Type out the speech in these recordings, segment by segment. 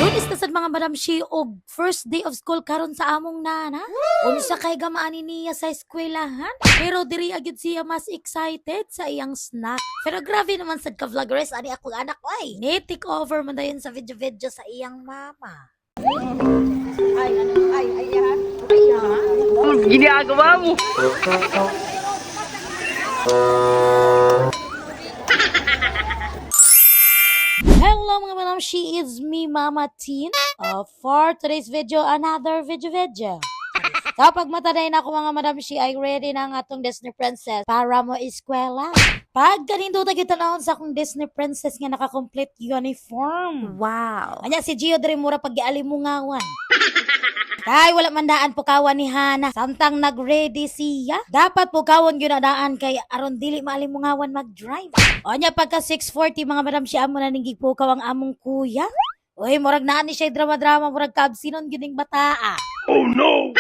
Lunes na sad mga madam she og first day of school karon sa among nana. Unsa kay gamaani niya sa eskwelahan. Pero diri agad siya mas excited sa iyang snack. Pero grabe naman sad ka vloggers ani akong anak oy. Ni-take over man dayon sa video-video sa iyang mama. Ginagawa mo. Hello mga madam, she is me Mama Teen. For today's video, another video. Kapag mataday na ako mga madam, she ay ready na ang atong Disney Princess para mo eskwela. Pag ganito tayo tanawon sa akong Disney Princess nga naka-complete uniform. Wow. Anya si Gio diri mura pag-gialimungawan. Kay wala mandaan po kawan ni Hana. Samtang nag-ready siya. Dapat po kawon ginadaan kay aron dili maalimungawan mag-drive. Anya pagka 6:40 mga madam siya amo na ninggig po kawang among kuya. Uy, murag naan ni siya drama-drama murag kabsinon gining bataa. Oh no!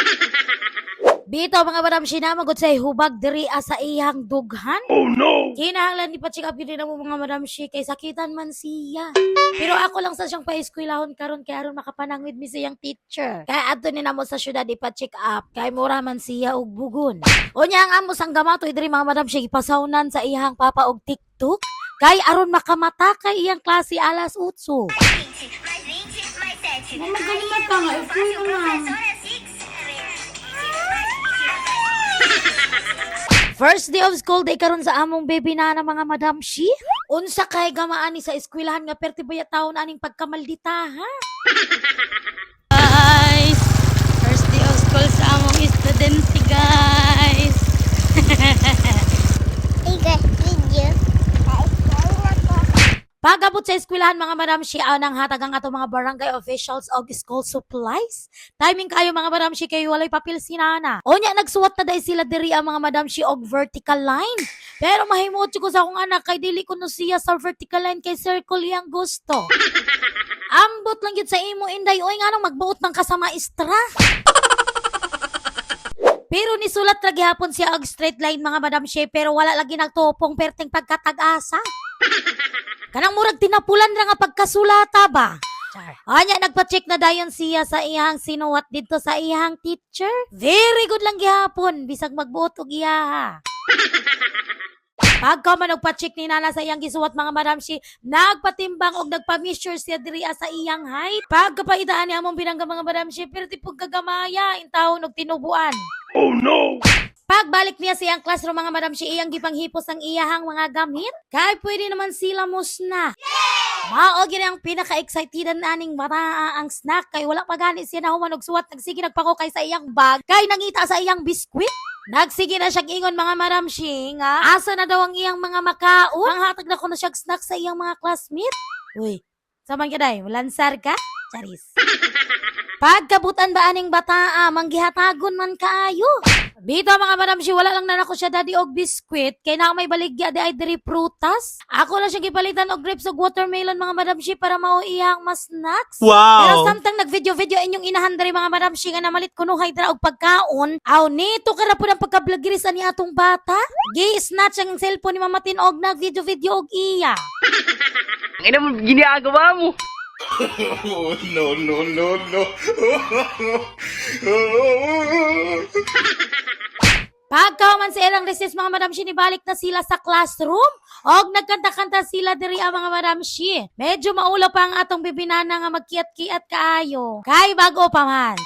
Bito mga madam siya na magod sa hubag diri sa iyang dughan. Oh no! Kinahanglan ni pa-check up yun na mo mga madam siya kay sakitan man siya. Pero ako lang sa siyang pa-eskwelahon karon kay aron makapanangwid mi sa iyang teacher. Kaya adto ni namo sa syudad ipa-check up kay mura man siya og bugon. Unya ang amo sang gamatoy diri mga madam siya ipasawnan sa iyang papa og TikTok kay aron makamata kay iyang klase alas 8. Mama, ganun ka nga. Ikuy naman. First day of school day karon sa among baby na mga madam shi. Unsa kay gamaani sa eskwelahan nga perti baya taon aning pagkamaldita ha? Guys, first day of school sa among estudyante, guys. Pagabot sa eskwelahan mga madam shi nang hatag ang ato mga barangay officials og school supplies. Timing kayo mga madam shi kay walay papel si nana. Unya nagsuwat na dai sila diri ang mga madam shi og vertical line. Pero mahimot ko sa akong anak kay dili ko no siya sa vertical line kay circle yang gusto. Ambot lang yun sa imo inday oy nganong magbuot ng kasama istra. Pero nisulat lagi hapon siya og straight line mga madam shi pero wala lagi nagtupong perting pagkatag-asa. Kanang murag tinapulan ra nga pagkasulata ba? Anya nagpa-check na dayon siya sa iyang sinuwat dito sa iyang teacher. Very good lang gihapon bisag magbuot og iya. Pagka man nagpa-check ni nana sa iyang gisuwat mga madam shi, nagpatimbang og nagpa-measure siya diri sa iyang height. Pagkapaitaan ni among binangga mga madam shi, pero tipog kagamaya intawon og tinubuan. Oh no! Pagbalik niya sa iyang classroom mga madam si iyang gipanghipos ang iyahang mga gamit, kay pwede naman sila musna. Mao gid ang pinaka-excitedan aning bataa ang snack kay wala pa gani siya nahuman og suwat nagsige nagpakukay sa iyang bag kay nangita sa iyang biskwit. Nagsige na siya ingon mga madam si nga asa na daw ang iyang mga makaon. Ang hatag na ko na siya snack sa iyang mga classmate. Uy, saman ka day, lansar ka? Charis. Pagkabutan ba aning bataa, manggihatagon man kaayo. Bito mga madam si wala lang na nako siya daddy og biskwit kay na may baligya di ay diri prutas. Ako na siya gipalitan og grapes og watermelon mga madam si para mao iyang mas snacks. Wow! Pero samtang nagvideo-video inyong inahan diri mga madam si nga namalit kunuhay dira og pagkaon. Aw nito kara pud ang pagkablagiris ani atong bata. Gi-snatch ang cellphone ni Mama Tin og nagvideo-video og iya. Ang ina mo, ginagawa mo. Oh, no, no, no, no. Pagkaman sa ilang recess mga madam shi nibalik na sila sa classroom og nagkanta-kanta sila diri ang mga madam shi. Medyo maulaw pa ang atong bibinana nga magkiat-kiat kaayo. Kay bago pa man.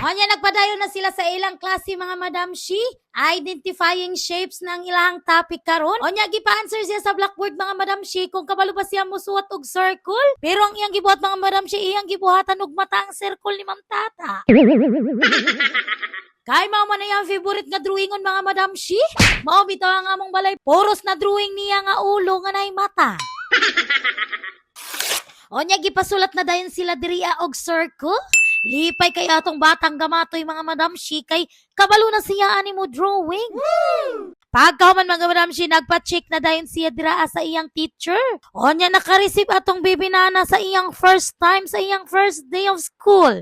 Onya nagpadayon na sila sa ilang klase mga madam shi, identifying shapes ng ilang topic karon. Onya gipa-answer siya sa blackboard mga madam shi kung kabalo pa siya musuwat og circle. Pero ang iyang gibuhat mga madam shi iyang gibuhatan og mata ang circle ni Ma'am Tata. Kay mao man iyang favorite nga drawingon mga madam shi. Mao bitaw ang among balay poros na drawing niya nga ulo nga nay mata. Onya gipasulat na dayon sila diriya og circle. Lipay kay atong batang gamatoy mga madam shi kay kabalo na siya ani mo drawing. Pagkahuman mga madam shi nagpa-check na dayon siya dira sa iyang teacher. Onya naka-receive atong baby nana sa iyang first time sa iyang first day of school.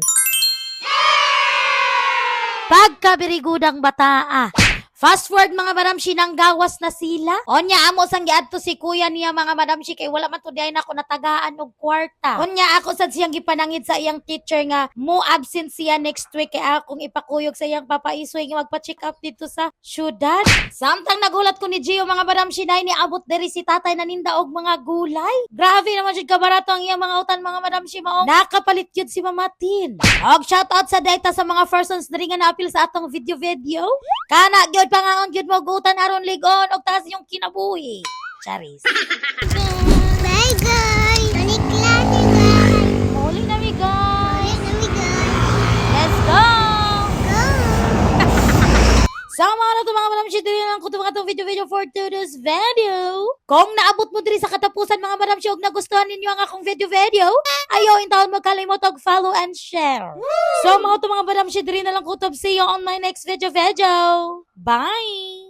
Pagkabirigudang bataa. Fast forward mga madamshi, nang gawas na sila. Onya amo sang giadto si kuya niya mga madamshi kay wala man to diay nako natagaan og kwarta. Onya ako sad siyang gipanangid sa iyang teacher nga mo absent siya next week kay akong ipakuyog sa iyang papaisoy nga magpa-check up dito sa syudad. Samtang nagulat ko ni Gio mga madamshi na niabot diri si tatay na ninda og mga gulay. Grabe naman jud kabarato ang iyang mga utan mga madamshi mao. Nakapalit yun si Mama Tin. Og shoutout sa data sa mga persons diri nga naapil sa atong video. Kana gyud pangaon gyud mo gutan aron ligon og taas yung kinabuhi. Charis. Bye guys! Balik lang guys! Muli na mi guys. Balik na guys! Let's go. Go! Sama na to mga madamshi diri lang ko to mga video for today's video. Kung naabot mo diri sa katapusan mga madamshi og nagustuhan ninyo ang akong video, ayaw intawon mo kalimot og follow and share. So mga to mga madamshi diri na lang ko to see you on my next video. Bye.